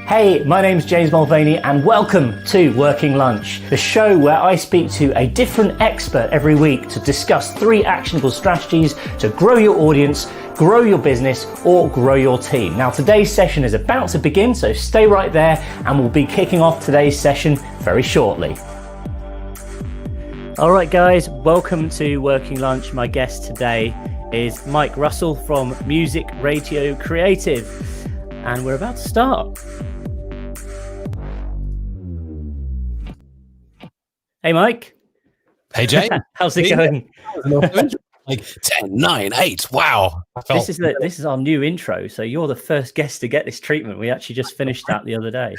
Hey, my name's James Mulvaney and welcome to Working Lunch, the show where I speak to a different expert every week to discuss 3 actionable strategies to grow your audience, grow your business, or grow your team. Now, today's session is about to begin, so stay right there and we'll be kicking off today's session very shortly. All right, guys, welcome to Working Lunch. My guest today is Mike Russell from Music Radio Creative, and we're about to start. Hey, Mike. Hey, Jay. How's it going? Like 10, 9, 8. Wow. This is our new intro. So you're the first guest to get this treatment. We actually just finished that the other day.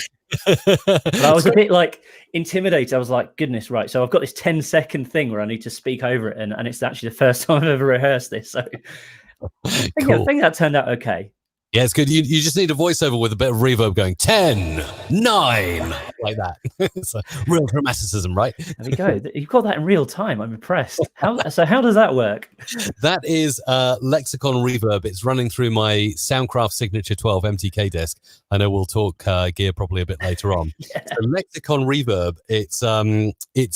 But I was a bit like intimidated. I was like, goodness, right. So I've got this 10-second thing where I need to speak over it. And it's actually the first time I've ever rehearsed this. So I think that turned out okay. Yeah, it's good. You just need a voiceover with a bit of reverb going 10, 9, like that. It's a real dramaticism, right? There we go. You've got that in real time. I'm impressed. How does that work? That is Lexicon Reverb. It's running through my Soundcraft Signature 12 MTK disc. I know we'll talk gear probably a bit later on. Yeah. So Lexicon Reverb, it's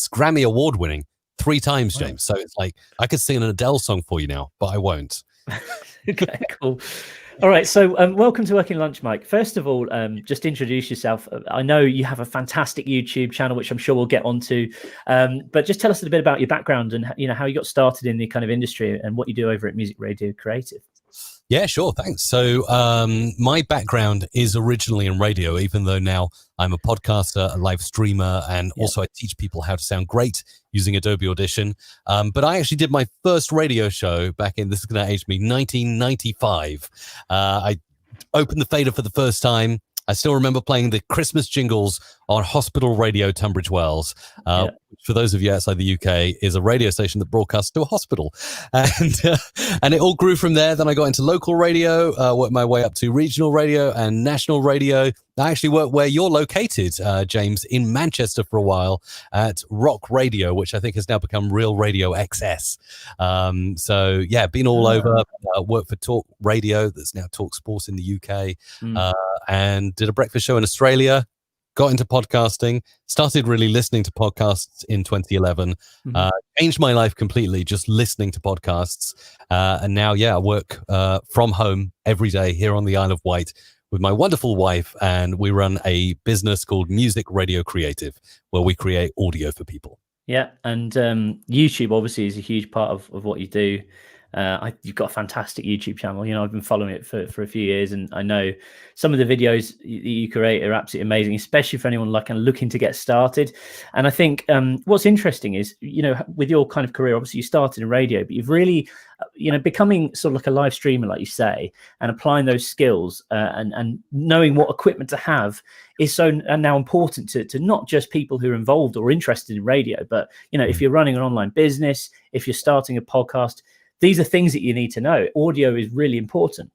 Grammy Award winning 3 times, James. So it's like I could sing an Adele song for you now, but I won't. Okay, cool. All right, so welcome to Working Lunch, Mike. First of all, just introduce yourself. I know you have a fantastic YouTube channel, which I'm sure we'll get onto, but just tell us a bit about your background and how you got started in the kind of industry and what you do over at Music Radio Creative. Yeah, sure. Thanks. So my background is originally in radio, even though now I'm a podcaster, a live streamer, and also I teach people how to sound great using Adobe Audition. But I actually did my first radio show back in, this is going to age me, 1995. I opened the fader for the first time. I still remember playing the Christmas jingles on Hospital Radio, Tunbridge Wells. Which for those of you outside the UK is a radio station that broadcasts to a hospital. And it all grew from there. Then I got into local radio, worked my way up to regional radio and national radio. I actually worked where you're located, James, in Manchester for a while at Rock Radio, which I think has now become Real Radio XS. So yeah, been all over, worked for Talk Radio, that's now Talk Sports in the UK, and did a breakfast show in Australia, got into podcasting, started really listening to podcasts in 2011, changed my life completely just listening to podcasts. And now, I work from home every day here on the Isle of Wight with my wonderful wife, and we run a business called Music Radio Creative, where we create audio for people. Yeah, and YouTube obviously is a huge part of what you do. You've got a fantastic YouTube channel. I've been following it for a few years, and I know some of the videos you create are absolutely amazing, especially for anyone looking to get started. And I think what's interesting is, with your kind of career, obviously you started in radio, but you've really, becoming sort of like a live streamer, like you say, and applying those skills and knowing what equipment to have is so now important to not just people who are involved or interested in radio, but, if you're running an online business, if you're starting a podcast, these are things that you need to know. Audio is really important.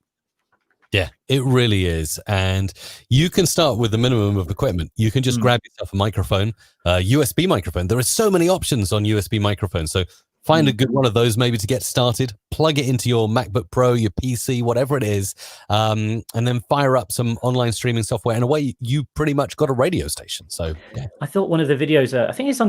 Yeah, it really is. And you can start with the minimum of equipment. You can just grab yourself a microphone, USB microphone. There are so many options on USB microphones. So find a good one of those maybe to get started, plug it into your MacBook Pro, your PC, whatever it is, and then fire up some online streaming software. In a way, you pretty much got a radio station. So yeah. I thought one of the videos, I think it's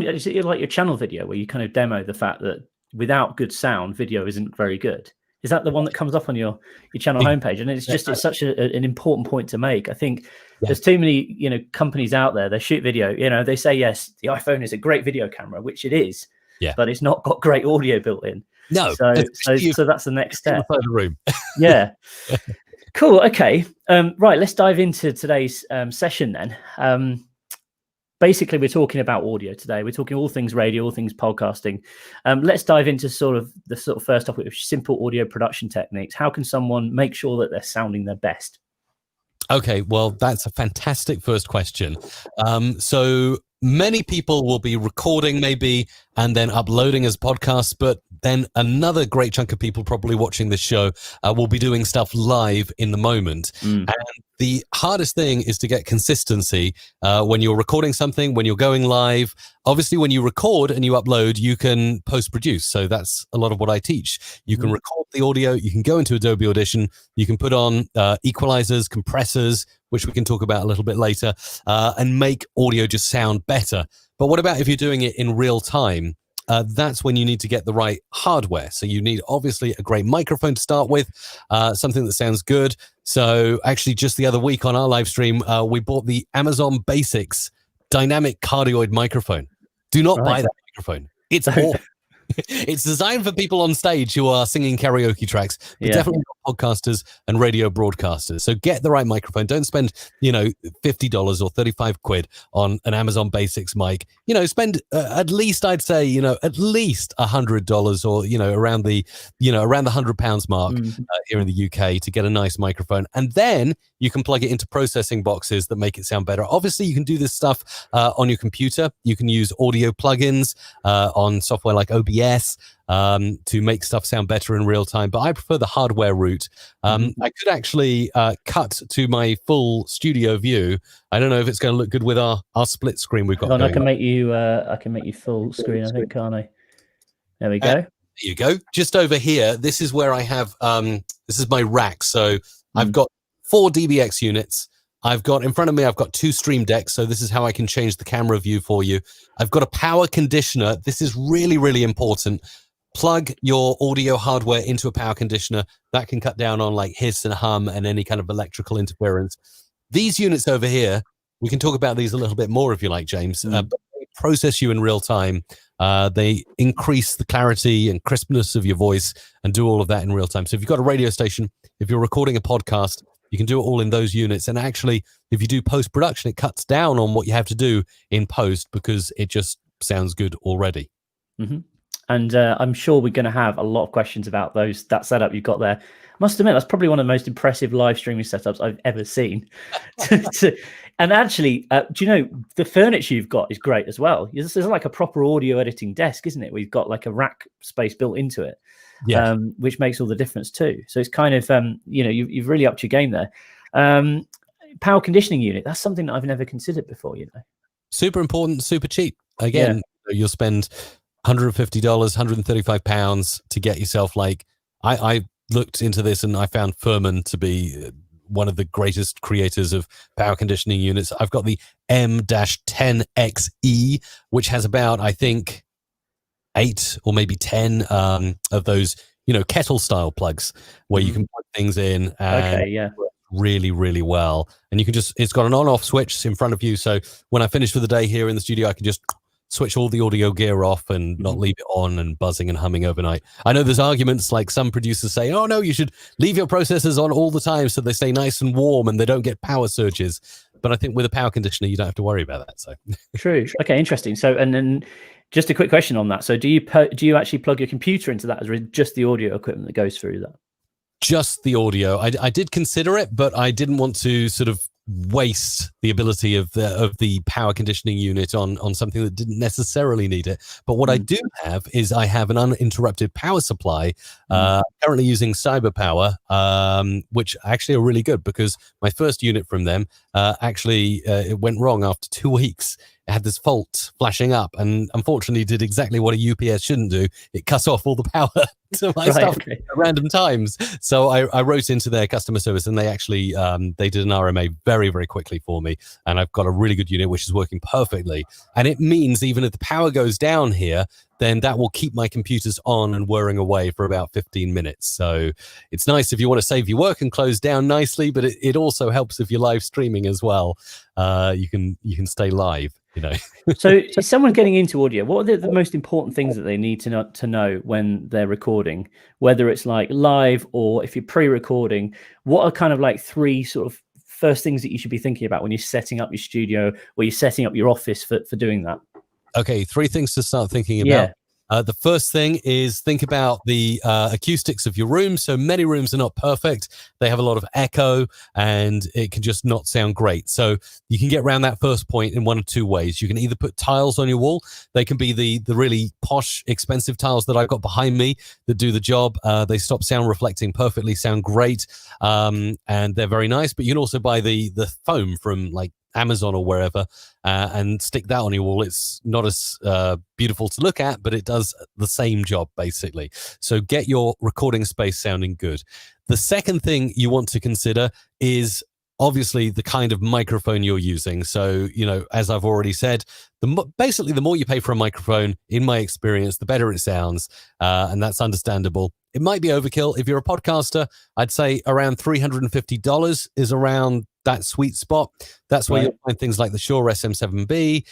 like your channel video where you kind of demo the fact that without good sound, video isn't very good. Is that the one that comes up on your channel homepage? And it's such an important point to make. I think there's too many, companies out there, they shoot video, they say, yes, the iPhone is a great video camera, which it is, but it's not got great audio built in. No. So that's the next step. In the room. Yeah. Cool. Okay. Right. Let's dive into today's session then. Basically, we're talking about audio today. We're talking all things radio, all things podcasting. Let's dive into the first topic of simple audio production techniques. How can someone make sure that they're sounding their best? Okay, well, that's a fantastic first question. So many people will be recording maybe and then uploading as podcasts, but then another great chunk of people probably watching this show will be doing stuff live in the moment. And the hardest thing is to get consistency when you're recording something, when you're going live. Obviously, when you record and you upload, you can post-produce. So that's a lot of what I teach. You can record the audio, you can go into Adobe Audition, you can put on equalizers, compressors, which we can talk about a little bit later, and make audio just sound better. But what about if you're doing it in real time? That's when you need to get the right hardware. So you need obviously a great microphone to start with, something that sounds good. So actually just the other week on our live stream, we bought the Amazon Basics dynamic cardioid microphone. Do not buy that microphone. It's awful. It's designed for people on stage who are singing karaoke tracks, but definitely not podcasters and radio broadcasters. So get the right microphone. Don't spend, $50 or 35 quid on an Amazon Basics mic. Spend at least, I'd say, at least $100 or, around the £100 mark here in the UK to get a nice microphone. And then you can plug it into processing boxes that make it sound better. Obviously, you can do this stuff on your computer. You can use audio plugins on software like OBS to make stuff sound better in real time. But I prefer the hardware route. I could actually cut to my full studio view. I don't know if it's going to look good with our split screen we've got. I can make you full screen, I think, can't I? There we go. There you go. Just over here, this is where I have, this is my rack. So I've got 4 DBX units. I've got in front of me, I've got 2 Stream Decks. So this is how I can change the camera view for you. I've got a power conditioner. This is really, really important. Plug your audio hardware into a power conditioner. That can cut down on like hiss and hum and any kind of electrical interference. These units over here, we can talk about these a little bit more if you like, James. But they process you in real time. They increase the clarity and crispness of your voice and do all of that in real time. So if you've got a radio station, if you're recording a podcast, you can do it all in those units. And actually, if you do post-production, it cuts down on what you have to do in post because it just sounds good already. And I'm sure we're going to have a lot of questions about that setup you've got there. I must admit, that's probably one of the most impressive live streaming setups I've ever seen. And actually, do you know, the furniture you've got is great as well. There's like a proper audio editing desk, isn't it? We've got like a rack space built into it, which makes all the difference too. So it's kind of, you've really upped your game there. Power conditioning unit, that's something that I've never considered before, Super important, super cheap. Again, you'll spend $150, £135 to get yourself I looked into this and I found Furman to be one of the greatest creators of power conditioning units. I've got the M-10XE, which has about, I think, 8 or maybe 10 of those, kettle style plugs where you can plug things in and really, really well. And you can it's got an on-off switch in front of you. So when I finish for the day here in the studio, I can just switch all the audio gear off and not leave it on and buzzing and humming overnight. I know there's arguments like some producers say, oh no, you should leave your processors on all the time so they stay nice and warm and they don't get power surges. But I think with a power conditioner, you don't have to worry about that. So true. Okay, interesting. So, and then just a quick question on that. So do you actually plug your computer into that, or is it just the audio equipment that goes through that? Just the audio. I did consider it, but I didn't want to sort of waste the ability of the power conditioning unit on something that didn't necessarily need it. But what I do have is I have an uninterrupted power supply, currently using CyberPower, which actually are really good because my first unit from them it went wrong after 2 weeks. It had this fault flashing up and unfortunately did exactly what a UPS shouldn't do. It cut off all the power to my stuff at random times. So I wrote into their customer service and they actually, they did an RMA very, very quickly for me. And I've got a really good unit, which is working perfectly. And it means even if the power goes down here, then that will keep my computers on and whirring away for about 15 minutes. So it's nice if you want to save your work and close down nicely, but it also helps if you're live streaming as well. You can stay live. So is someone getting into audio, what are the most important things that they need to know when they're recording, whether it's like live or if you're pre-recording? What are kind of like 3 sort of first things that you should be thinking about when you're setting up your studio or you're setting up your office for doing that? Okay, 3 things to start thinking about. The first thing is think about the acoustics of your room. So many rooms are not perfect. They have a lot of echo and it can just not sound great. So you can get around that first point in one of two ways. You can either put tiles on your wall. They can be the really posh, expensive tiles that I've got behind me that do the job. They stop sound reflecting perfectly, sound great, and they're very nice. But you can also buy the foam from like Amazon or wherever, and stick that on your wall. It's not as beautiful to look at, but it does the same job basically. So get your recording space sounding good. The second thing you want to consider is obviously the kind of microphone you're using. So, as I've already said, basically the more you pay for a microphone, in my experience, the better it sounds, and that's understandable. It might be overkill. If you're a podcaster, I'd say around $350 is around that sweet spot. That's where you'll find things like the Shure SM7B,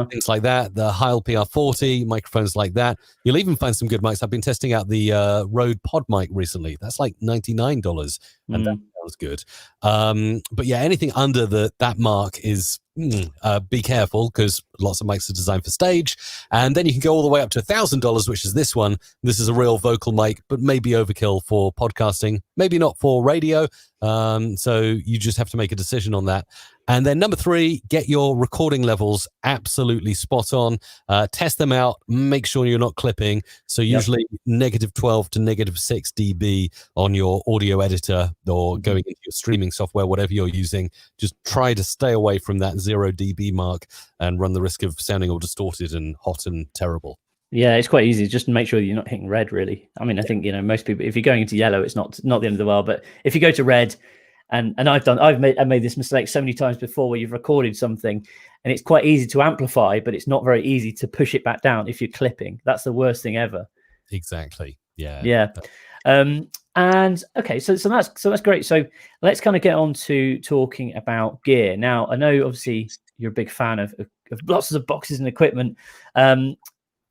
things like that, the Heil PR40, microphones like that. You'll even find some good mics. I've been testing out the Rode Pod mic recently. That's like $99, and that sounds good. But yeah, anything under that mark is be careful, because lots of mics are designed for stage. And then you can go all the way up to $1,000, which is this one. This is a real vocal mic, but maybe overkill for podcasting, maybe not for radio. So you just have to make a decision on that. And then number 3, get your recording levels absolutely spot on. Test them out. Make sure you're not clipping. So usually -12 to -6 dB on your audio editor or going into your streaming software, whatever you're using. Just try to stay away from that 0 dB mark and run the risk of sounding all distorted and hot and terrible. Yeah, it's quite easy. Just make sure you're not hitting red, really. I mean, I think, most people, if you're going into yellow, it's not the end of the world. But if you go to red, and I've made this mistake so many times before, where you've recorded something and it's quite easy to amplify, but it's not very easy to push it back down if you're clipping. That's the worst thing ever. Exactly. Yeah. Yeah. And okay, so that's great. So let's kind of get on to talking about gear. Now, I know obviously you're a big fan of lots of boxes and equipment.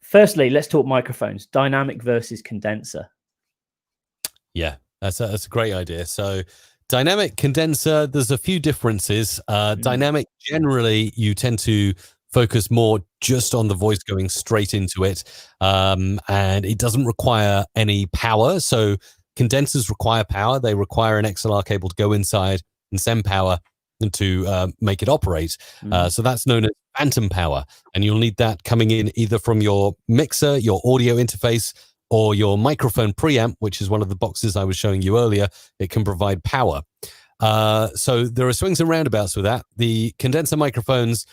Firstly, let's talk microphones, dynamic versus condenser. Yeah, that's a great idea. So dynamic, condenser, there's a few differences. Dynamic, generally, you tend to focus more just on the voice going straight into it, and it doesn't require any power. So condensers require power. They require an XLR cable to go inside and send power and to make it operate. So that's known as phantom power, and you'll need that coming in either from your mixer, your audio interface, or your microphone preamp, which is one of the boxes I was showing you earlier. It can provide power. So there are swings and roundabouts with that. The condenser microphones,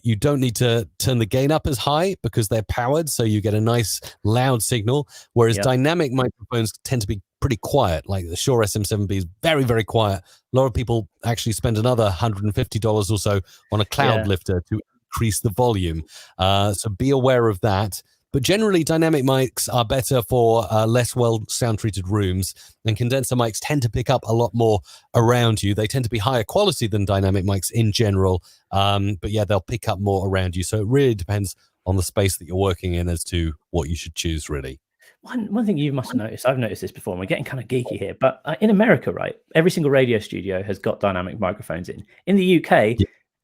you don't need to turn the gain up as high because they're powered, so you get a nice loud signal, whereas dynamic microphones tend to be pretty quiet. Like the Shure SM7B is very, very quiet. A lot of people actually spend another $150 or so on a cloud lifter to increase the volume. So be aware of that. But generally, dynamic mics are better for less well sound-treated rooms, and condenser mics tend to pick up a lot more around you. They tend to be higher quality than dynamic mics in general, but yeah, they'll pick up more around you. So it really depends on the space that you're working in as to what you should choose, really. One thing you must notice, I've noticed this before, and we're getting kind of geeky here, but in America, right, every single radio studio has got dynamic microphones in. In the UK,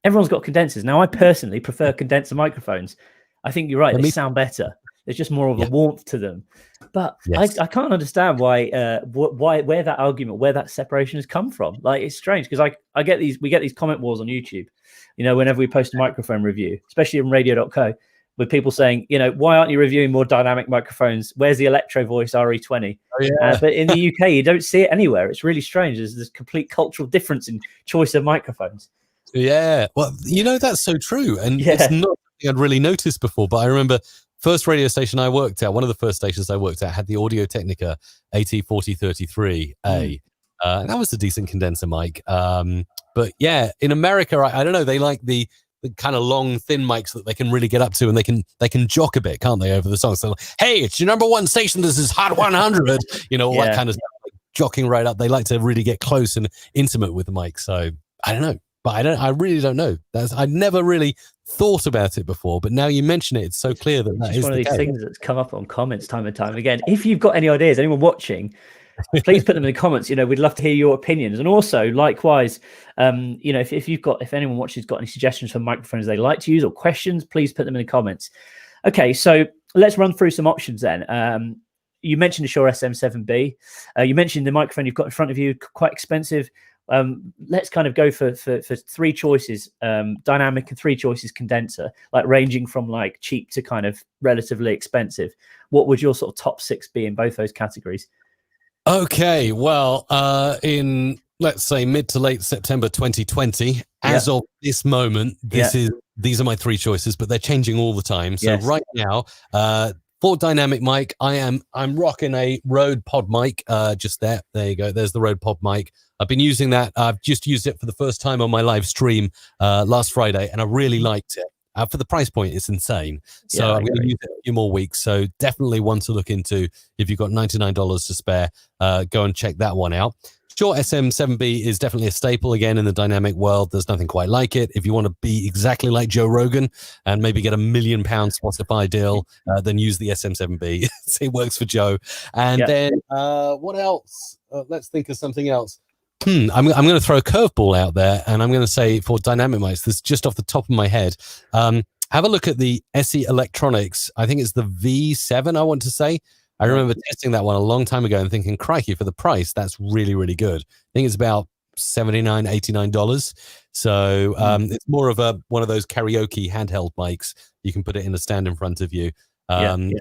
everyone's got condensers. Now, I personally prefer condenser microphones. I think you're right. They sound better. There's just more of a warmth to them. But I can't understand why where that argument, where that separation has come from. Like, it's strange because we get these comment wars on YouTube, whenever we post a microphone review, especially on radio.co, with people saying, why aren't you reviewing more dynamic microphones? Where's the Electro Voice RE20? Oh, yeah. But in the UK, you don't see it anywhere. It's really strange. There's this complete cultural difference in choice of microphones. Yeah. Well, that's so true. And it's not something I'd really noticed before, but I remember first radio station I worked at, one of the first stations I worked at, had the Audio Technica AT4033A. That was a decent condenser mic. But yeah, in America, I don't know, they like the kind of long, thin mics that they can really get up to, and they can jock a bit, can't they, over the song? So, hey, it's your number one station. This is Hot 100. All that kind of stuff, like jocking right up. They like to really get close and intimate with the mic. So I don't know, but I really don't know. I'd never really thought about it before, but now you mention it, it's so clear that is one of these things that's come up on comments time and time again. If you've got any ideas, anyone watching, please put them in the comments. We'd love to hear your opinions. And also, likewise, if anyone watches got any suggestions for microphones they like to use or questions, please put them in the comments. Okay, so let's run through some options then. You mentioned the Shure SM7B. You mentioned the microphone you've got in front of you, quite expensive. Let's kind of go for three choices, dynamic, and three choices condenser, like ranging from like cheap to kind of relatively expensive. What would your sort of top 6 be in both those categories? Okay, well, in let's say mid to late September 2020, as of this moment, these are my three choices, but they're changing all the time. So right now, for dynamic mic, I'm rocking a Rode Pod mic. Just there you go. There's the Rode Pod mic. I've been using that. I've just used it for the first time on my live stream last Friday, and I really liked it. For the price point, it's insane. So I'm going to use it a few more weeks. So definitely one to look into. If you've got $99 to spare, go and check that one out. Shure SM7B is definitely a staple again in the dynamic world. There's nothing quite like it. If you want to be exactly like Joe Rogan and maybe get a £1 million Spotify deal, then use the SM7B. It works for Joe. And then what else? Let's think of something else. I'm going to throw a curveball out there, and I'm going to say for dynamic mics, this is just off the top of my head. Have a look at the SE Electronics. I think it's the V7, I want to say. I remember testing that one a long time ago and thinking, crikey, for the price, that's really, really good. I think it's about $79, $89. So it's more of one of those karaoke handheld mics. You can put it in a stand in front of you.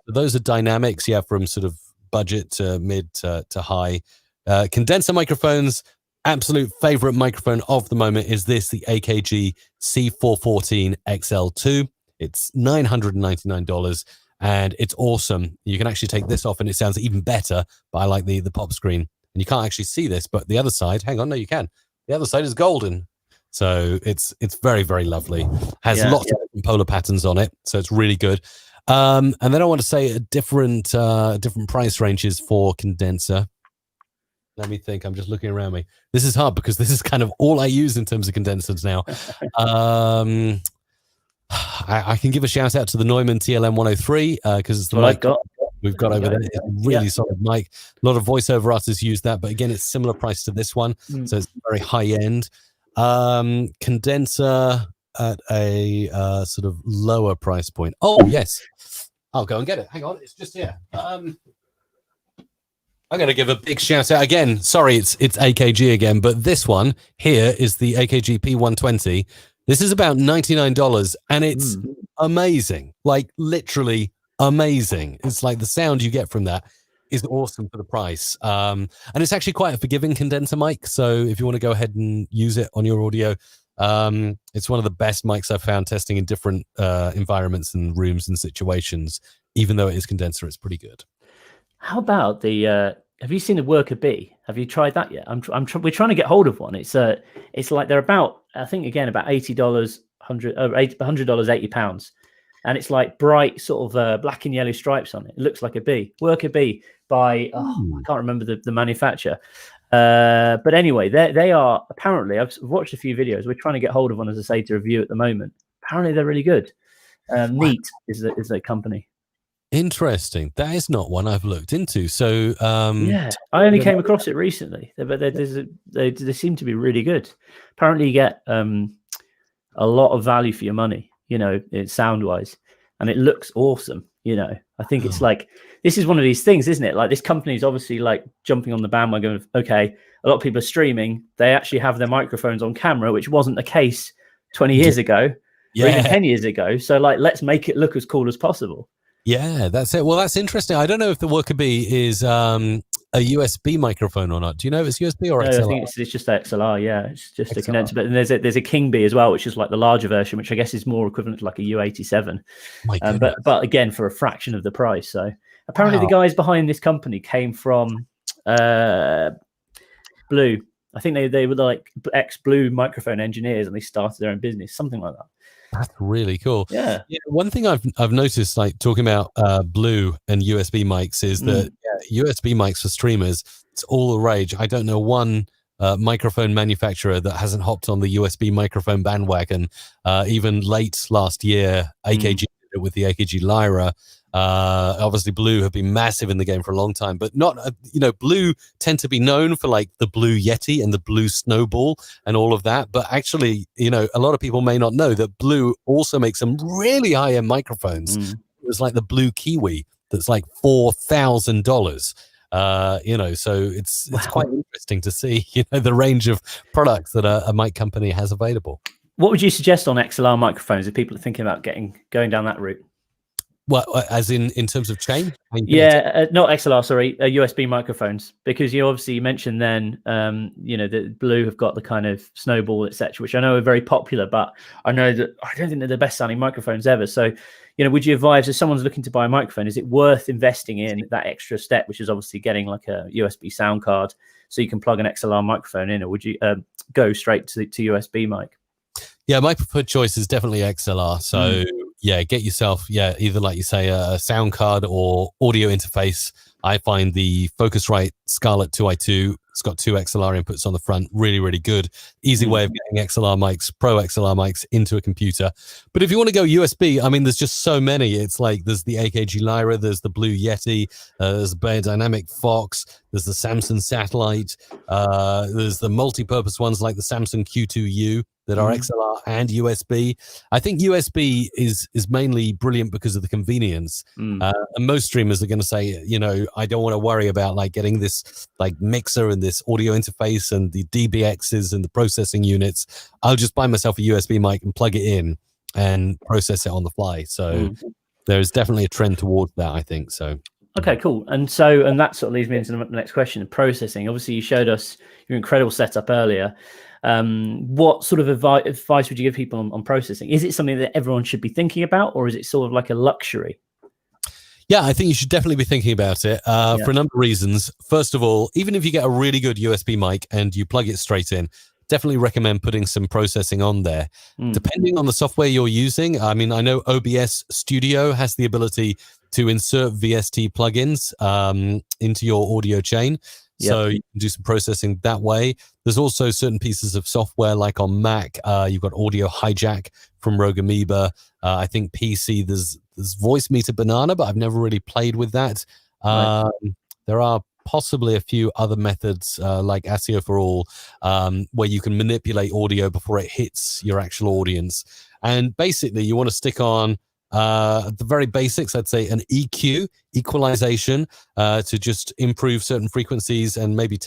Those are dynamics, from sort of budget to mid to high. Condenser microphones, absolute favorite microphone of the moment is the AKG C414 XL2. It's $999. And it's awesome. You can actually take this off and it sounds even better, but I like the pop screen. And you can't actually see this, but the other side, hang on, no, you can. The other side is golden. So it's very, very lovely. Has lots of different polar patterns on it. So it's really good. And then I want to say a different price ranges for condenser. Let me think. I'm just looking around me. This is hard because this is kind of all I use in terms of condensers now. I can give a shout out to the Neumann TLM 103 because it's the mic we've got over there. It's a really solid mic. A lot of voiceover artists use that, but again, it's similar price to this one, so it's very high end. Condenser at a sort of lower price point. Oh yes, I'll go and get it. Hang on, it's just here. I'm going to give a big shout out again. Sorry, it's AKG again, but this one here is the AKG P120. This is about $99 and it's amazing, like literally amazing. It's like the sound you get from that is awesome for the price. And it's actually quite a forgiving condenser mic. So if you want to go ahead and use it on your audio, it's one of the best mics I've found testing in different environments and rooms and situations. Even though it is condenser, it's pretty good. How about the... have you seen the Worker B? Have you tried that yet? We're trying to get hold of one. It's like they're about, I think again, about $80, $100, £80, and it's like bright sort of black and yellow stripes on it. It looks like a bee. Worker B by I can't remember the manufacturer. But anyway, they are apparently. I've watched a few videos. We're trying to get hold of one, as I say, to review at the moment. Apparently, they're really good. Neat is the company. Interesting. That is not one I've looked into. So I only came across it recently, but they seem to be really good. Apparently, you get a lot of value for your money. It's sound wise, and it looks awesome. I think it's like this is one of these things, isn't it? Like this company is obviously like jumping on the bandwagon of okay, a lot of people are streaming. They actually have their microphones on camera, which wasn't the case 20 years ago, or even 10 years ago. So like, let's make it look as cool as possible. Yeah, that's it. Well, that's interesting. I don't know if the Worker B is a USB microphone or not. Do you know if it's USB or XLR? I think it's just XLR. Yeah, it's just XLR. A condenser. But there's a King B as well, which is like the larger version, which I guess is more equivalent to like a U87. But again, for a fraction of the price. So apparently, the guys behind this company came from Blue. I think they were like ex-Blue microphone engineers, and they started their own business, something like that. That's really cool. Yeah. One thing I've noticed, like talking about Blue and USB mics, is that USB mics for streamers, it's all the rage. I don't know one microphone manufacturer that hasn't hopped on the USB microphone bandwagon. Even late last year, AKG did it with the AKG Lyra. Obviously Blue have been massive in the game for a long time, but not, Blue tend to be known for like the Blue Yeti and the Blue Snowball and all of that. But actually, a lot of people may not know that Blue also makes some really high-end microphones. there's like the Blue Kiwi that's like $4,000. So it's quite interesting to see, the range of products that a mic company has available. What would you suggest on XLR microphones if people are thinking about going down that route? Well, as in terms of chain? Not XLR, sorry, USB microphones, because you mentioned then, the Blue have got the kind of Snowball, etc., which I know are very popular, but I know that I don't think they're the best sounding microphones ever. So, would you advise if someone's looking to buy a microphone, is it worth investing in that extra step, which is obviously getting like a USB sound card so you can plug an XLR microphone in, or would you go straight to USB mic? Yeah, my preferred choice is definitely XLR. So get yourself, either like you say, a sound card or audio interface. I find the Focusrite Scarlett 2i2, it's got 2 XLR inputs on the front, really, really good. Easy way of getting XLR mics, Pro XLR mics into a computer. But if you want to go USB, I mean, there's just so many. It's like there's the AKG Lyra, there's the Blue Yeti, there's the Beyerdynamic Fox, there's the Samsung Satellite, there's the multi-purpose ones like the Samsung Q2U that are XLR and USB. I think USB is mainly brilliant because of the convenience. And most streamers are going to say, I don't want to worry about like getting this like mixer and this audio interface and the DBXs and the processing units. I'll just buy myself a USB mic and plug it in and process it on the fly. So there's definitely a trend towards that, I think. So. Okay, cool. And that sort of leads me into the next question, processing. Obviously, you showed us your incredible setup earlier. What sort of advice would you give people on processing? Is it something that everyone should be thinking about, or is it sort of like a luxury? Yeah, I think you should definitely be thinking about it for a number of reasons. First of all, even if you get a really good USB mic and you plug it straight in, definitely recommend putting some processing on there. Depending on the software you're using, I mean, I know OBS Studio has the ability to insert VST plugins into your audio chain. So you can do some processing that way. There's also certain pieces of software, like on Mac, you've got Audio Hijack from Rogue Amoeba. I think PC, there's Voice Meter Banana, but I've never really played with that. There are possibly a few other methods like ASIO for All, where you can manipulate audio before it hits your actual audience. And basically, you want to stick on the very basics, I'd say an EQ, equalization, to just improve certain frequencies and maybe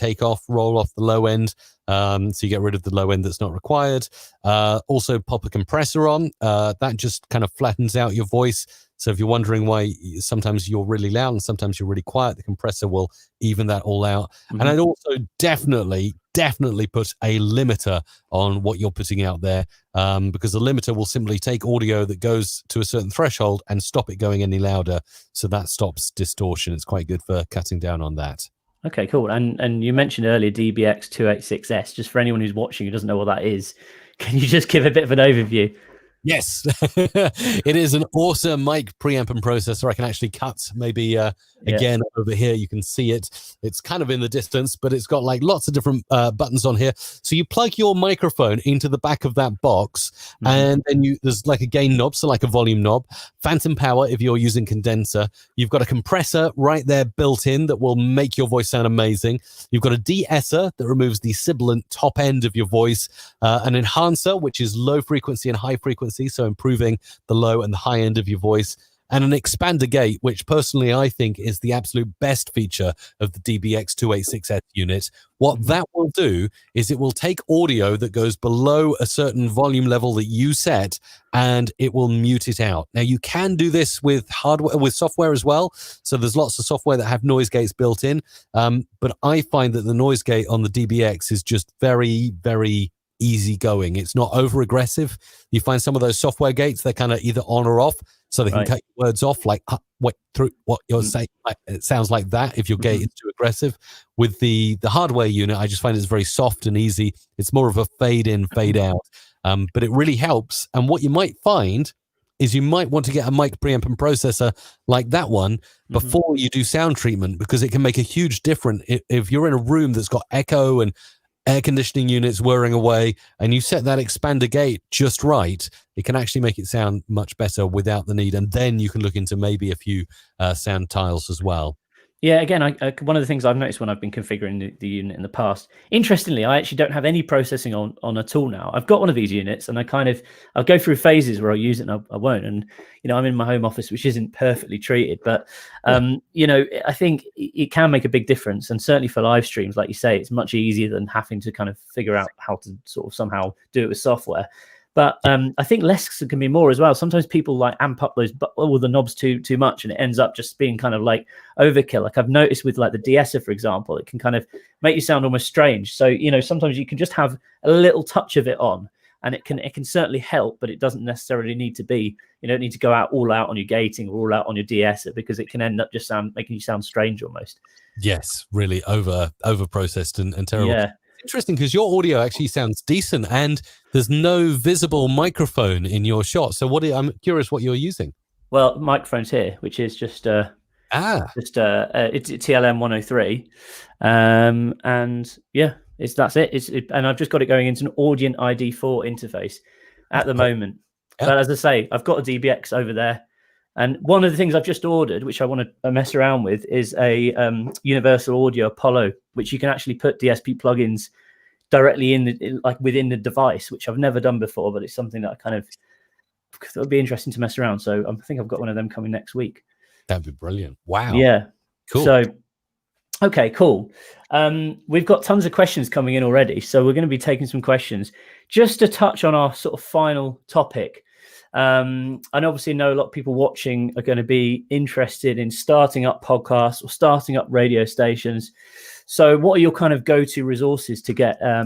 roll off the low end, so you get rid of the low end that's not required. Also pop a compressor on, that just kind of flattens out your voice. So if you're wondering why sometimes you're really loud and sometimes you're really quiet, the compressor will even that all out. And I'd also definitely put a limiter on what you're putting out there, because the limiter will simply take audio that goes to a certain threshold and stop it going any louder. So that stops distortion. It's quite good for cutting down on that. Okay, cool. And you mentioned earlier DBX 286S. Just for anyone who's watching who doesn't know what that is, can you just give a bit of an overview? Yes, it is an awesome mic preamp and processor. I can actually cut maybe again over here. You can see it. It's kind of in the distance, but it's got like lots of different buttons on here. So you plug your microphone into the back of that box, and then there's like a gain knob, so like a volume knob, phantom power if you're using condenser. You've got a compressor right there built in that will make your voice sound amazing. You've got a de-esser that removes the sibilant top end of your voice, an enhancer, which is low frequency and high frequency, so improving the low and the high end of your voice, and an expander gate, which personally I think is the absolute best feature of the DBX 286S unit. What that will do is it will take audio that goes below a certain volume level that you set, and it will mute it out. Now you can do this with hardware, with software as well. So there's lots of software that have noise gates built in, but I find that the noise gate on the DBX is just very, very easy going. It's not over aggressive. You find some of those software gates, they're kind of either on or off, so they can cut your words off, like wait through what you're saying. Like, it sounds like that if your gate is too aggressive. With the hardware unit, I just find it's very soft and easy. It's more of a fade in, fade out, but it really helps. And what you might find is you might want to get a mic preamp and processor like that one before you do sound treatment, because it can make a huge difference. If you're in a room that's got echo and air conditioning units whirring away, and you set that expander gate just right, it can actually make it sound much better without the need. And then you can look into maybe a few sound tiles as well. Yeah, again, one of the things I've noticed when I've been configuring the unit in the past, interestingly, I actually don't have any processing on at all now. I've got one of these units, and I'll go through phases where I'll use it and I won't. And I'm in my home office, which isn't perfectly treated, but I think it can make a big difference. And certainly for live streams, like you say, it's much easier than having to kind of figure out how to sort of somehow do it with software. But I think less can be more as well. Sometimes people like amp up all the knobs too much, and it ends up just being kind of like overkill. Like I've noticed with like the de-esser, for example, it can kind of make you sound almost strange. So sometimes you can just have a little touch of it on, and it can certainly help, but it doesn't necessarily need to be. You don't need to go all out on your gating or all out on your de-esser, because it can end up just making you sound strange almost. Yes, really over processed and terrible. Yeah. Interesting, because your audio actually sounds decent, and there's no visible microphone in your shot. So I'm curious what you're using. Well, microphone's here, which is just it's TLM 103, and yeah, that's it. And I've just got it going into an Audient ID4 interface at the moment. Yeah. But as I say, I've got a DBX over there. And one of the things I've just ordered, which I want to mess around with, is a Universal Audio Apollo, which you can actually put DSP plugins directly within the device, which I've never done before, but it's something that it would be interesting to mess around. So I think I've got one of them coming next week. That'd be brilliant. Wow. Yeah. Cool. So, okay, cool. We've got tons of questions coming in already, so we're going to be taking some questions. Just to touch on our sort of final topic. And obviously know a lot of people watching are going to be interested in starting up podcasts or starting up radio stations. So what are your kind of go-to resources to get, a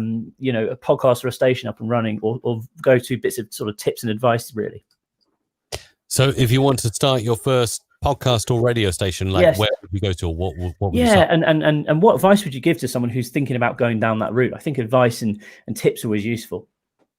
podcast or a station up and running, or go-to bits of sort of tips and advice, really? So if you want to start your first podcast or radio station, where would you go to, or what would you start? And what advice would you give to someone who's thinking about going down that route? I think advice and tips are always useful.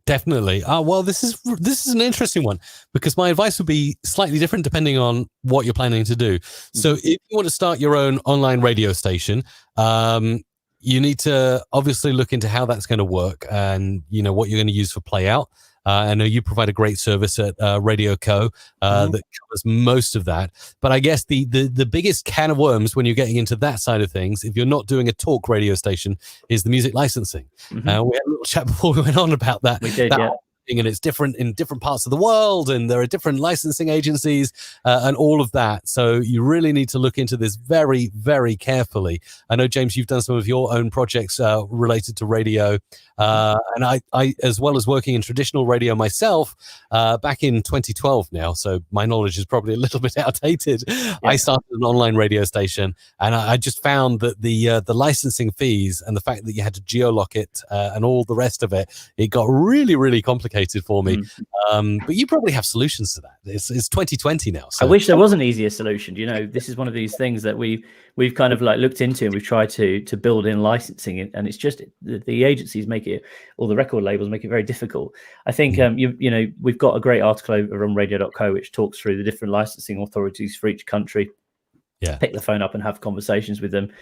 Definitely. Well, this is an interesting one, because my advice would be slightly different depending on what you're planning to do. So if you want to start your own online radio station, you need to obviously look into how that's going to work, and what you're going to use for play out. I know you provide a great service at Radio.co that covers most of that. But I guess the biggest can of worms when you're getting into that side of things, if you're not doing a talk radio station, is the music licensing. We had a little chat before we went on about that. We did, yeah. And it's different in different parts of the world, and there are different licensing agencies and all of that. So you really need to look into this very, very carefully. I know, James, you've done some of your own projects related to radio. And I, as well as working in traditional radio myself, back in 2012 now, so my knowledge is probably a little bit outdated. Yeah. I started an online radio station, and I just found that the licensing fees and the fact that you had to geolock it and all the rest of it, it got really, really complicated for me. But you probably have solutions to that. It's 2020 now. So. I wish there was an easier solution. This is one of these things that we've kind of looked into, and we've tried to build in licensing, and it's just the agencies make it, or the record labels make it very difficult. I think we've got a great article over on Radio.co which talks through the different licensing authorities for each country. Yeah, pick the phone up and have conversations with them.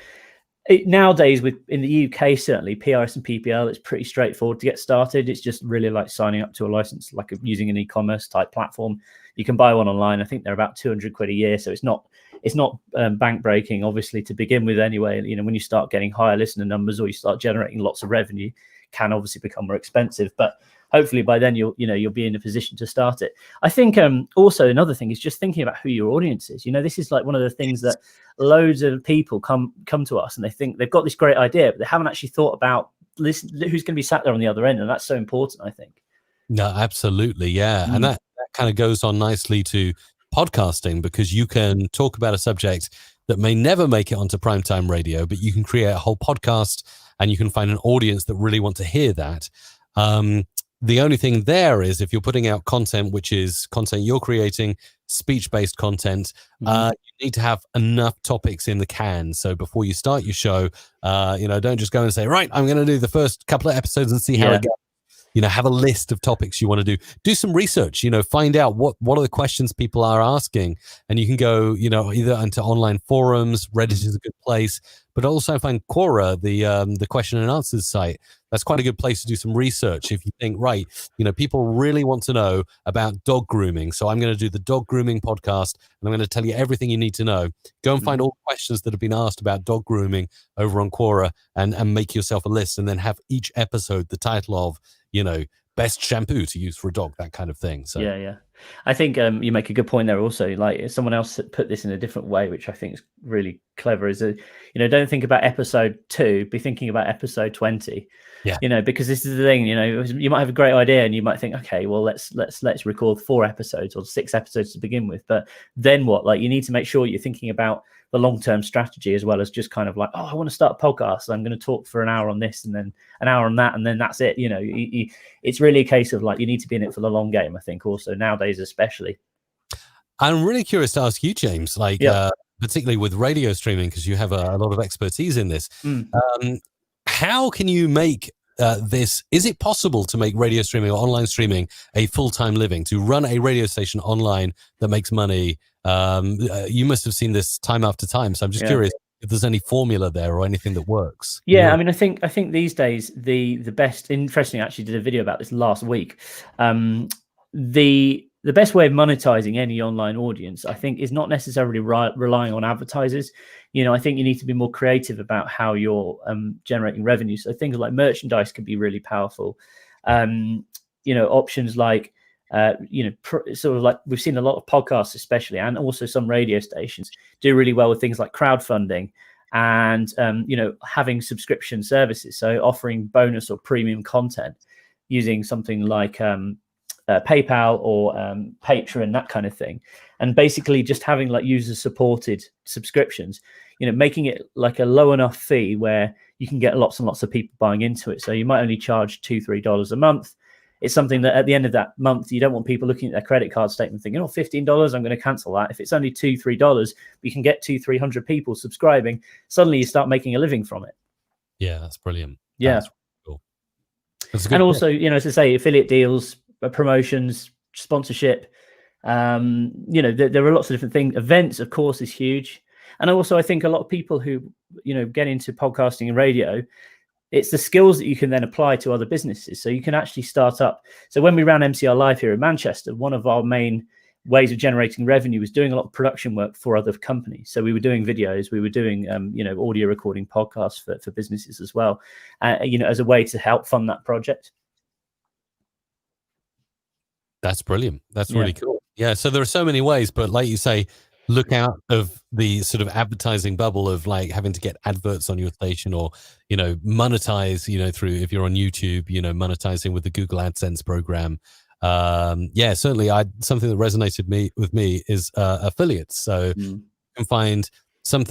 Nowadays, in the UK, certainly PRS and PPL, it's pretty straightforward to get started. It's just really like signing up to a license, like using an e-commerce type platform. You can buy one online. I think they're about £200 a year, so it's not bank breaking, obviously, to begin with. Anyway, when you start getting higher listener numbers, or you start generating lots of revenue, can obviously become more expensive. But hopefully by then you'll be in a position to start it. I think also another thing is just thinking about who your audience is. This is like one of the things that loads of people come to us, and they think they've got this great idea, but they haven't actually thought about who's going to be sat there on the other end, and that's so important, I think. No, absolutely, yeah. And that kind of goes on nicely to podcasting, because you can talk about a subject that may never make it onto primetime radio, but you can create a whole podcast, and you can find an audience that really want to hear that. The only thing there is, if you're putting out content, which is content you're creating, speech-based content, you need to have enough topics in the can. So before you start your show, don't just go and say, right, I'm going to do the first couple of episodes and see how it goes. have a list of topics you want to do some research, find out what are the questions people are asking. And you can go, either into online forums. Reddit is a good place, but also find Quora, the question and answers site. That's quite a good place to do some research. If you think, right, people really want to know about dog grooming. So I'm going to do the dog grooming podcast, and I'm going to tell you everything you need to know. Go and find all the questions that have been asked about dog grooming over on Quora, and make yourself a list, and then have each episode the title of, best shampoo to use for a dog, that kind of thing. So yeah. I think you make a good point there also. Like, someone else put this in a different way, which I think is really clever, is that, don't think about episode 2, be thinking about episode 20. Yeah. Because this is the thing, you might have a great idea and you might think, okay, well, let's record 4 episodes or 6 episodes to begin with. But then what? Like, you need to make sure you're thinking about the long-term strategy, as well as just kind of like, oh, I want to start a podcast, so I'm going to talk for an hour on this and then an hour on that, and then that's it. It's really a case of, like, you need to be in it for the long game, I think, also nowadays especially. I'm really curious to ask you, James, particularly with radio streaming, because you have a lot of expertise in this. How can you make this? Is it possible to make radio streaming or online streaming a full-time living, to run a radio station online that makes money? You must have seen this time after time. So I'm just curious if there's any formula there or anything that works. Yeah, I mean, I think these days the best. Interesting, I actually did a video about this last week. The best way of monetizing any online audience, I think, is not necessarily relying on advertisers. I think you need to be more creative about how you're generating revenue. So things like merchandise can be really powerful. Options like, sort of like, we've seen a lot of podcasts, especially, and also some radio stations do really well with things like crowdfunding and, having subscription services. So offering bonus or premium content using something like PayPal or Patreon, that kind of thing, and basically just having like user supported subscriptions, making it like a low enough fee where you can get lots and lots of people buying into it. So you might only charge $2-3 a month. It's something that at the end of that month, you don't want people looking at their credit card statement thinking, oh, $15, I'm going to cancel that. If it's only $2-3, you can get 200-300 people subscribing. Suddenly you start making a living from it. Yeah, that's brilliant. Yeah. That's cool. That's and also, as I say, affiliate deals, promotions, sponsorship, there are lots of different things. Events, of course, is huge. And also, I think a lot of people who, get into podcasting and radio, it's the skills that you can then apply to other businesses. So you can actually start up. So when we ran MCR Live here in Manchester, one of our main ways of generating revenue was doing a lot of production work for other companies. So we were doing videos, we were doing, audio recording podcasts for businesses as well, as a way to help fund that project. That's brilliant. That's really cool. Yeah. So there are so many ways, but like you say, look out of the sort of advertising bubble of like having to get adverts on your station or, monetize, through, if you're on YouTube, monetizing with the Google AdSense program. Certainly something that resonated with me is affiliates. So you can find some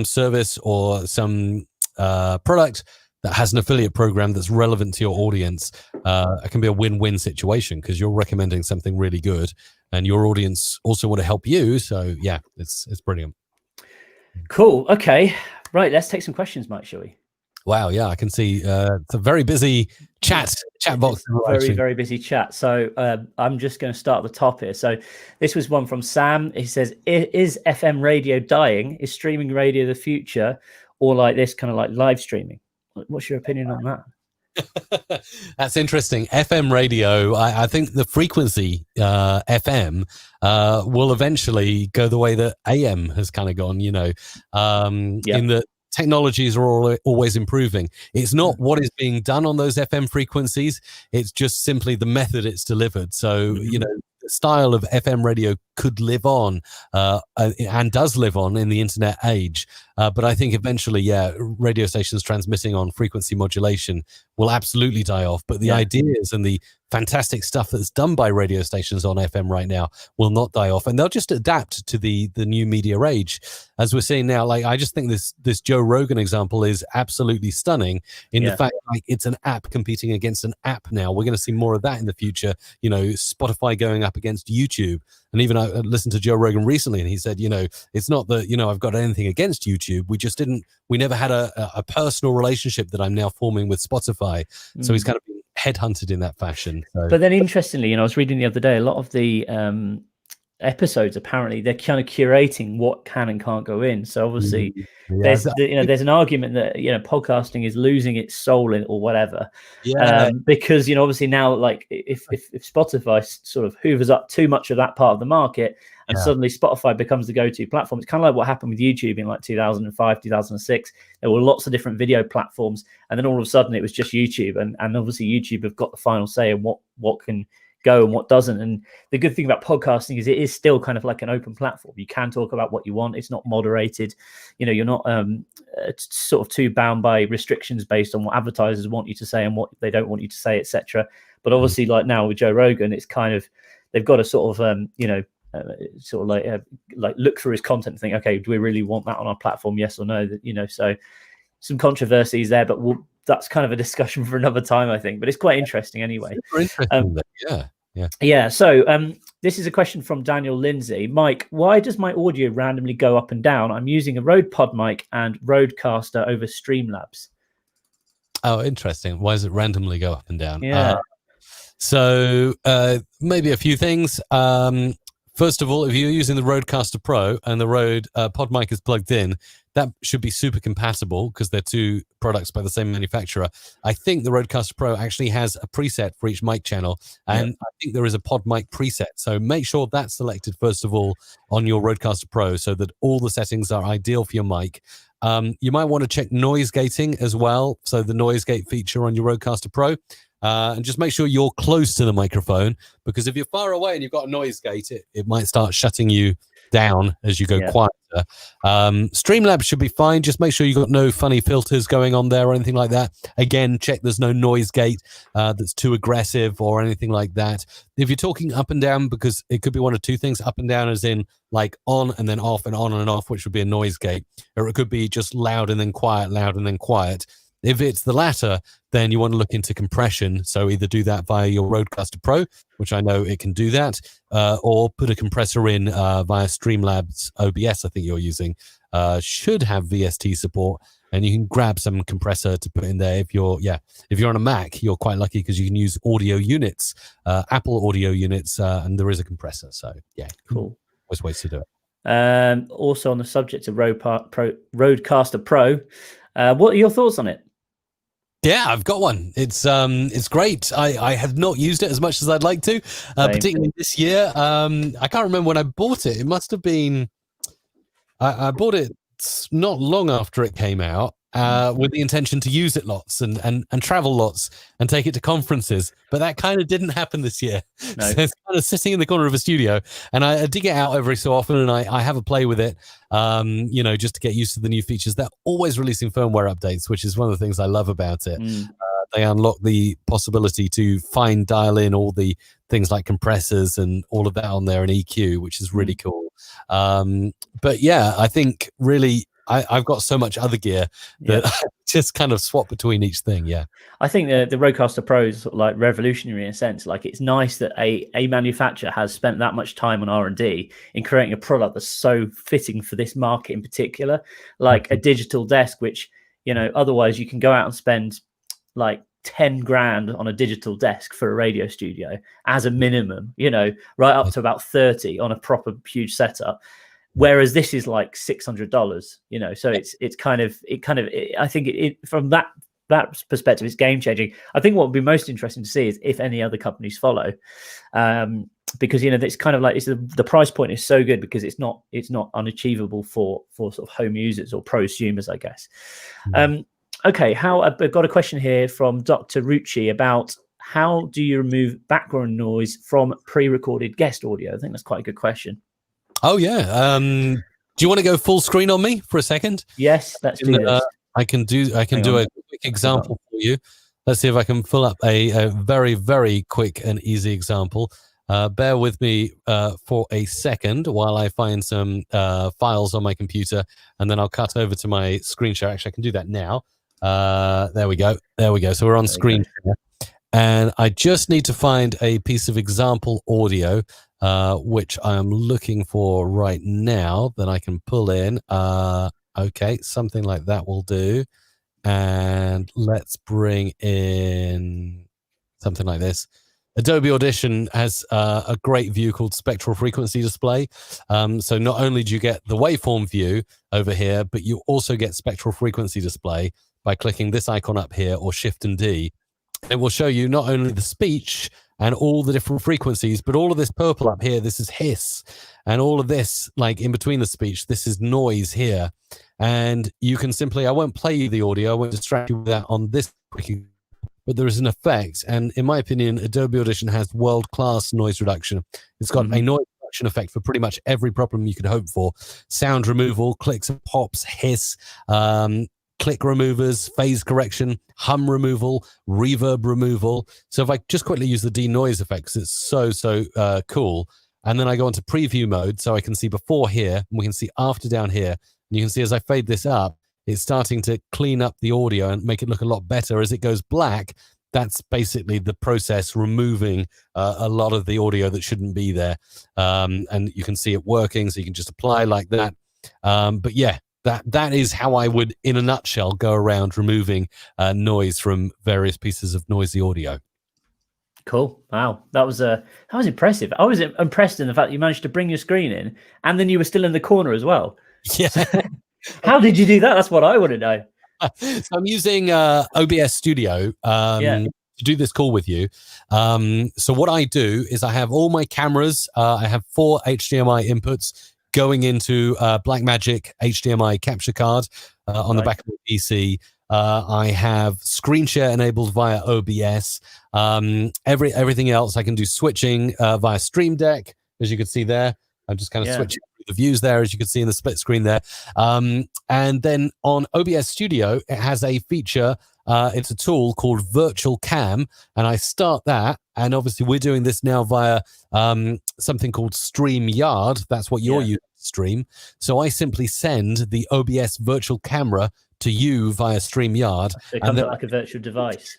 service or some product that has an affiliate program that's relevant to your audience. It can be a win-win situation because you're recommending something really good and your audience also want to help you. So yeah, it's brilliant. Cool. Okay. Right. Let's take some questions, Mike, shall we? Wow. Yeah. I can see it's a very busy chat box. Very, very busy chat. So I'm just going to start at the top here. So this was one from Sam. He says, is FM radio dying? Is streaming radio the future, or like this kind of like live streaming? What's your opinion on that? That's interesting. FM radio, I think the frequency FM will eventually go the way that AM has kind of gone, in the technologies are always improving. It's not what is being done on those FM frequencies. It's just simply the method it's delivered. So, the style of FM radio could live on and does live on in the internet age. But I think eventually, radio stations transmitting on frequency modulation will absolutely die off. But the ideas and the fantastic stuff that's done by radio stations on FM right now will not die off. And they'll just adapt to the new media age. As we're seeing now, like, I just think this Joe Rogan example is absolutely stunning in the fact like it's an app competing against an app now. We're going to see more of that in the future. Spotify going up against YouTube. And even I listened to Joe Rogan recently, and he said, it's not that, I've got anything against YouTube. We never had a personal relationship that I'm now forming with Spotify. So he's kind of been headhunted in that fashion. So. But then interestingly, I was reading the other day, a lot of the episodes, apparently they're kind of curating what can and can't go in. So obviously there's an argument that podcasting is losing its soul or whatever, because obviously now, like, if Spotify sort of hoovers up too much of that part of the market and suddenly Spotify becomes the go-to platform, it's kind of like what happened with YouTube in like 2005, 2006. There were lots of different video platforms, and then all of a sudden it was just YouTube, and obviously YouTube have got the final say in what can go and what doesn't. And the good thing about podcasting is it is still kind of like an open platform. You can talk about what you want. It's not moderated. You're not sort of too bound by restrictions based on what advertisers want you to say and what they don't want you to say, etc. But obviously, like now with Joe Rogan, it's kind of, they've got to sort of like look through his content and think, okay, do we really want that on our platform? Yes or no? So some controversies there, but that's kind of a discussion for another time, I think. But it's quite interesting anyway. Super interesting. Yeah. So this is a question from Daniel Lindsay. Mike, why does my audio randomly go up and down? I'm using a Rode Pod mic and Roadcaster over Streamlabs. Oh, interesting. Why does it randomly go up and down? Yeah. So maybe a few things. First of all, if you're using the Roadcaster Pro and the Rode Pod mic is plugged in, that should be super compatible because they're two products by the same manufacturer. I think the Roadcaster Pro actually has a preset for each mic channel, and I think there is a Pod mic preset. So make sure that's selected first of all on your Roadcaster Pro so that all the settings are ideal for your mic. You might want to check noise gating as well. So the noise gate feature on your Roadcaster Pro. And just make sure you're close to the microphone, because if you're far away and you've got a noise gate, it might start shutting you down as you go quieter. Streamlabs should be fine. Just make sure you've got no funny filters going on there or anything like that. Again, check there's no noise gate that's too aggressive or anything like that. If you're talking up and down, because it could be one of two things, up and down as in like on and then off and on and off, which would be a noise gate, or it could be just loud and then quiet, loud and then quiet. If it's the latter, then you want to look into compression. So either do that via your Roadcaster Pro, which I know it can do that, or put a compressor in via Streamlabs OBS, I think you're using, should have VST support, and you can grab some compressor to put in there. If you're on a Mac, you're quite lucky because you can use audio units, Apple audio units, and there is a compressor. So yeah, cool. There's ways to do it. Also on the subject of Roadcaster Pro, what are your thoughts on it? Yeah, I've got one. It's great. I have not used it as much as I'd like to, particularly this year. I can't remember when I bought it. It must have been, I bought it not long after it came out, with the intention to use it lots and travel lots and take it to conferences. But that kind of didn't happen this year. No. So it's kind of sitting in the corner of a studio, and I dig it out every so often, and I have a play with it, just to get used to the new features. They're always releasing firmware updates, which is one of the things I love about it. They unlock the possibility to dial in all the things like compressors and all of that on there, and EQ, which is really cool. But yeah, I think really I've got so much other gear that I just kind of swap between each thing. Yeah, I think the Roadcaster Pro is sort of like revolutionary in a sense. Like, it's nice that a manufacturer has spent that much time on R&D in creating a product that's so fitting for this market in particular, like a digital desk, which, otherwise you can go out and spend like 10 grand on a digital desk for a radio studio as a minimum, right up to about 30 on a proper huge setup. Whereas this is like $600, so I think from that perspective, it's game changing. I think what would be most interesting to see is if any other companies follow, because it's kind of like the price point is so good because it's not unachievable for sort of home users or prosumers, I guess. Okay, I've got a question here from Dr. Rucci about how do you remove background noise from pre-recorded guest audio? I think that's quite a good question. Oh yeah. Do you want to go full screen on me for a second? Yes, let's do this. I can do a quick example for you. Let's see if I can pull up a very, very quick and easy example. Bear with me for a second while I find some files on my computer, and then I'll cut over to my screen share. Actually, I can do that now. There we go. So we're on screen share. And I just need to find a piece of example audio, which I'm looking for right now that I can pull in. Okay, something like that will do. And let's bring in something like this. Adobe Audition has a great view called spectral frequency display. So not only do you get the waveform view over here, but you also get spectral frequency display by clicking this icon up here or Shift and D. It will show you not only the speech and all the different frequencies, but all of this purple up here, this is hiss. And all of this, like in between the speech, this is noise here. And you can simply, I won't play you the audio, I won't distract you with that on this quick, but there is an effect. And in my opinion, Adobe Audition has world-class noise reduction. It's got a noise reduction effect for pretty much every problem you could hope for. Sound removal, clicks and pops, hiss, click removers, phase correction, hum removal, reverb removal. So if I just quickly use the denoise effects, it's so cool. And then I go into preview mode so I can see before here, and we can see after down here. And you can see as I fade this up, it's starting to clean up the audio and make it look a lot better. As it goes black, that's basically the process removing a lot of the audio that shouldn't be there. And you can see it working, so you can just apply like that. But yeah, that is how I would, in a nutshell, go around removing noise from various pieces of noisy audio. Cool. Wow. That was impressive. I was impressed in the fact that you managed to bring your screen in and then you were still in the corner as well. Yeah. How did you do that? That's what I want to know. So I'm using OBS Studio to do this call with you. So what I do is I have all my cameras. I have 4 HDMI inputs going into Blackmagic HDMI capture card on the back of the PC. I have screen share enabled via OBS. Everything else I can do switching via Stream Deck, as you can see there. I'm just kind of switching the views there, as you can see in the split screen there. And then on OBS Studio, it has a feature. It's a tool called Virtual Cam, and I start that. And obviously, we're doing this now via something called StreamYard. That's what you're using to stream. So I simply send the OBS virtual camera to you via StreamYard. So it comes out like a virtual device.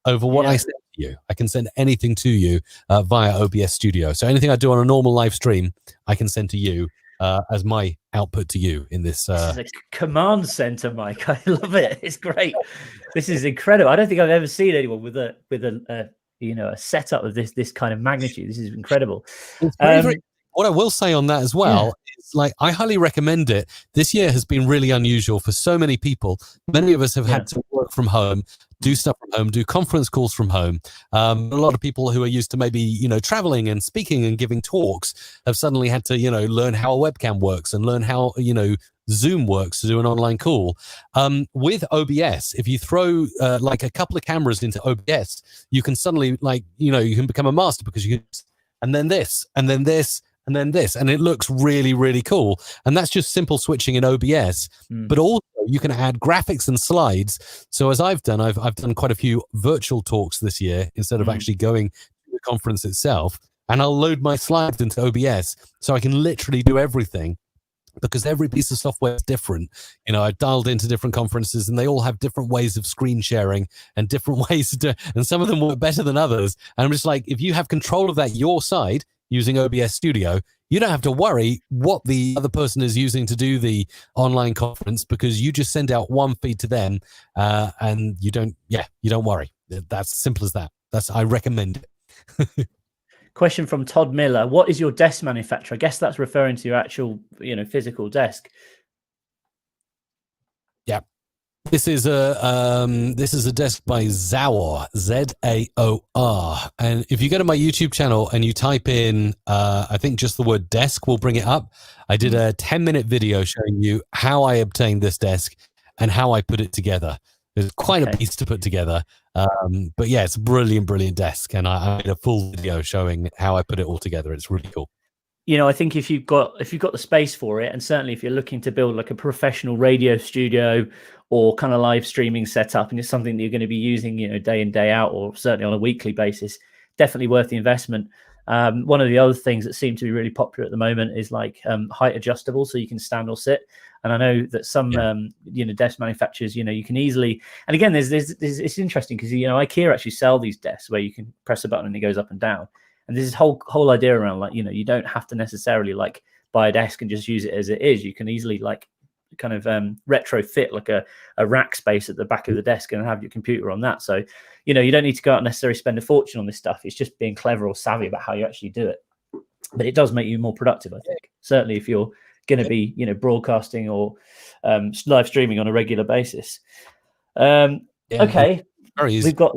Over what I send to you. I can send anything to you via OBS Studio. So anything I do on a normal live stream, I can send to you as my output to you in this. This is a command center, Mike. I love it. It's great. This is incredible. I don't think I've ever seen anyone with a setup of this kind of magnitude. This is incredible. What I will say on that as well is, like, I highly recommend it. This year has been really unusual for so many people. Many of us have had to work from home, do stuff from home, do conference calls from home. A lot of people who are used to maybe, traveling and speaking and giving talks have suddenly had to, learn how a webcam works and learn how, Zoom works to do an online call. With OBS, if you throw like a couple of cameras into OBS, you can suddenly, you can become a master, because you can, and then this, and then this, and then this, and it looks really, really cool. And that's just simple switching in OBS. But also you can add graphics and slides. So as I've done quite a few virtual talks this year instead of actually going to the conference itself. And I'll load my slides into OBS so I can literally do everything, because every piece of software is different. I've dialed into different conferences and they all have different ways of screen sharing and different ways to do, and some of them work better than others. And I'm just like, if you have control of that your side using OBS Studio, you don't have to worry what the other person is using to do the online conference, because you just send out one feed to them and you don't worry. That's simple as that. I recommend it. Question from Todd Miller. What is your desk manufacturer? I guess that's referring to your actual, physical desk. Yeah. This is a desk by Zaor, Zaor. And if you go to my YouTube channel and you type in, I think just the word desk will bring it up. I did a 10-minute video showing you how I obtained this desk and how I put it together. It's quite a piece to put together. But yeah, it's a brilliant, brilliant desk. And I made a full video showing how I put it all together. It's really cool. I think if you've got the space for it, and certainly if you're looking to build like a professional radio studio or kind of live streaming setup, and it's something that you're going to be using, day in, day out, or certainly on a weekly basis, definitely worth the investment. One of the other things that seem to be really popular at the moment is like height adjustable, so you can stand or sit. And I know that some desk manufacturers, you can easily, and again, there's it's interesting because IKEA actually sell these desks where you can press a button and it goes up and down. And there's this whole idea around, like, you don't have to necessarily like buy a desk and just use it as it is. You can easily like kind of retrofit like a rack space at the back of the desk and have your computer on that. So, you don't need to go out and necessarily spend a fortune on this stuff. It's just being clever or savvy about how you actually do it. But it does make you more productive, I think. Certainly if you're going to be, broadcasting or live streaming on a regular basis. Okay, very easy. we've got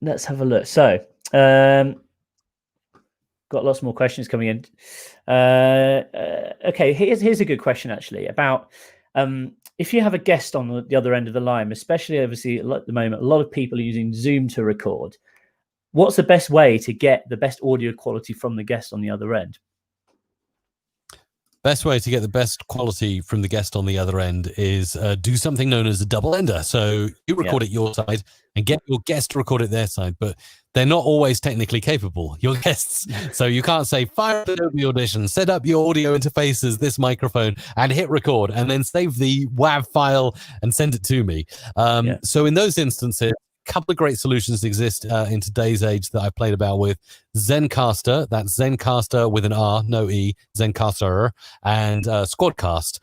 let's have a look. So, got lots more questions coming in. Okay, here's a good question actually about if you have a guest on the other end of the line, especially obviously at the moment, a lot of people are using Zoom to record. What's the best way to get the best audio quality from the guest on the other end? Best way to get the best quality from the guest on the other end is do something known as a double ender. So you record it your side and get your guest to record it their side, but they're not always technically capable, your guests. So you can't say, fire up Adobe Audition, set up your audio interfaces, this microphone, and hit record, and then save the WAV file and send it to me. So in those instances, couple of great solutions exist in today's age that I played about with. Zencastr, that's Zencastr with an R, no E, Zencastr, and Squadcast.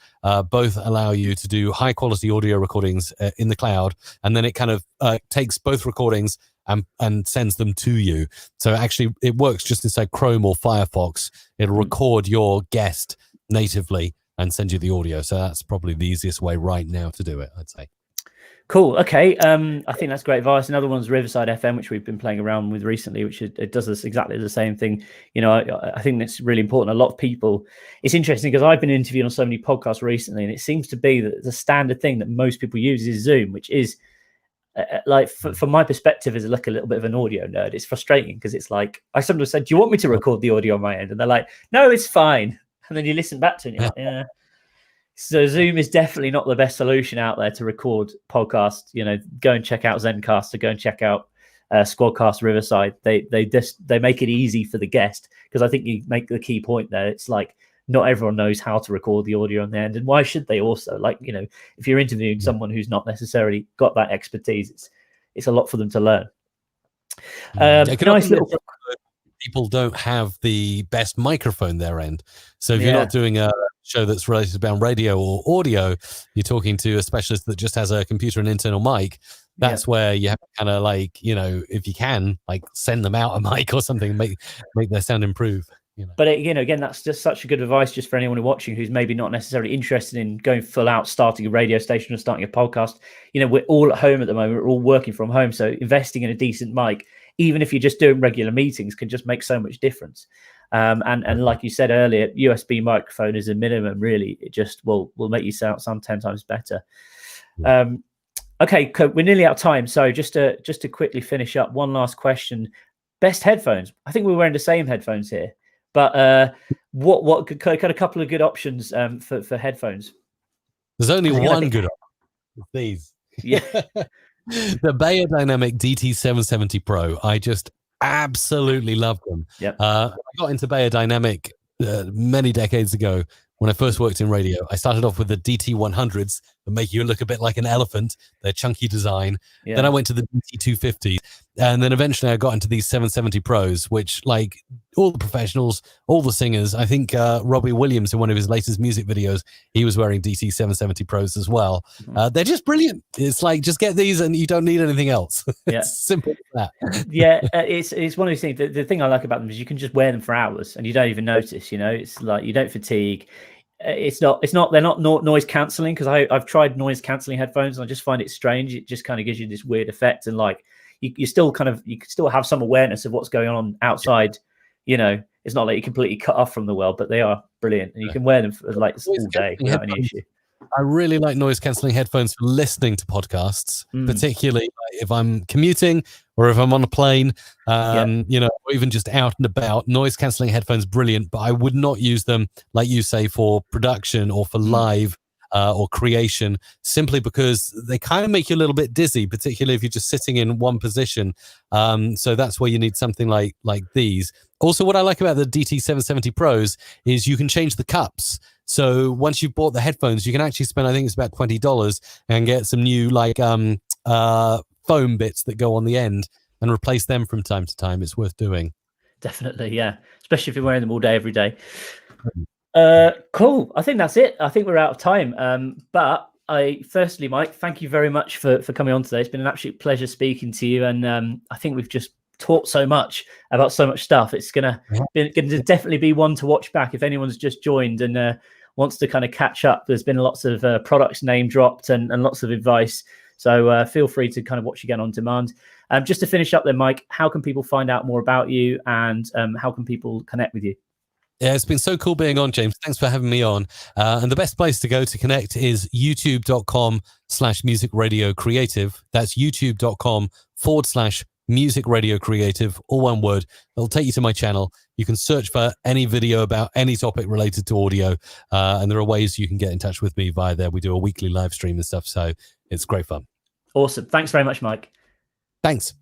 Both allow you to do high quality audio recordings in the cloud, and then it kind of takes both recordings and sends them to you. So actually it works just inside Chrome or Firefox. It'll record your guest natively and send you the audio. So that's probably the easiest way right now to do it, I'd say. Cool. Okay. I think that's great advice. Another one's Riverside FM, which we've been playing around with recently, which it does this exactly the same thing. I think that's really important. A lot of people, it's interesting because I've been interviewed on so many podcasts recently, and it seems to be that the standard thing that most people use is Zoom, which is from my perspective as a little bit of an audio nerd, it's frustrating because it's like, I sometimes said, do you want me to record the audio on my end? And they're like, no, it's fine. And then you listen back to it and you're like, yeah. So Zoom is definitely not the best solution out there to record podcasts. Go and check out Zencastr, go and check out Squadcast, Riverside. They make it easy for the guest, because I think you make the key point there. It's like not everyone knows how to record the audio on the end, and why should they also? If you're interviewing someone who's not necessarily got that expertise, it's a lot for them to learn. Nice little. People don't have the best microphone their end. So if you're not doing a show that's related about radio or audio, you're talking to a specialist that just has a computer and internal mic. That's where you have to kind of if you can, send them out a mic or something, make their sound improve. But again, that's just such a good advice just for anyone watching who's maybe not necessarily interested in going full out, starting a radio station or starting a podcast. We're all at home at the moment. We're all working from home. So investing in a decent mic, even if you're just doing regular meetings, can just make so much difference. And like you said earlier, USB microphone is a minimum, really. It just will make you sound 10 times better. Okay, we're nearly out of time. So just to quickly finish up, one last question. Best headphones. I think we're wearing the same headphones here. But what kind of couple of good options for headphones? There's only one good option. These. Yeah. The Beyerdynamic DT770 Pro. I just absolutely love them. Yep. I got into Beyerdynamic many decades ago when I first worked in radio. I started off with the DT100s that make you look a bit like an elephant. They're chunky design. Yeah. Then I went to the DT250s. And then eventually I got into these 770 Pros, which all the professionals, all the singers, I think Robbie Williams in one of his latest music videos, he was wearing DT 770 Pros as well. They're just brilliant. It's just get these and you don't need anything else. Yeah. It's simple as that. Yeah, it's one of those things. The thing I like about them is you can just wear them for hours and you don't even notice, It's like you don't fatigue. They're not noise cancelling, because I've tried noise cancelling headphones and I just find it strange. It just kind of gives you this weird effect, and you still have some awareness of what's going on outside. It's not like you're completely cut off from the world, but they are brilliant, and you can wear them for all day without any issue. I really like noise cancelling headphones for listening to podcasts, particularly if I'm commuting or if I'm on a plane, or even just out and about. Noise cancelling headphones, brilliant, but I would not use them, like you say, for production or for live or creation, simply because they kind of make you a little bit dizzy, particularly if you're just sitting in one position. So that's where you need something like these. Also, what I like about the DT770 Pros is you can change the cups. So once you've bought the headphones, you can actually spend, I think it's about $20, and get some new foam bits that go on the end and replace them from time to time. It's worth doing. Definitely, yeah. Especially if you're wearing them all day, every day. Cool. I think that's it. I think we're out of time. But firstly, Mike, thank you very much for coming on today. It's been an absolute pleasure speaking to you. And I think we've just taught so much about so much stuff. It's gonna definitely be one to watch back if anyone's just joined and wants to kind of catch up. There's been lots of products name dropped and lots of advice. So feel free to kind of watch again on demand. Just to finish up then, Mike, how can people find out more about you and how can people connect with you? Yeah, it's been so cool being on, James. Thanks for having me on. And the best place to go to connect is youtube.com/music radio creative. That's youtube.com/music radio creative, all one word. It'll take you to my channel. You can search for any video about any topic related to audio. And there are ways you can get in touch with me via there. We do a weekly live stream and stuff. So it's great fun. Awesome. Thanks very much, Mike. Thanks.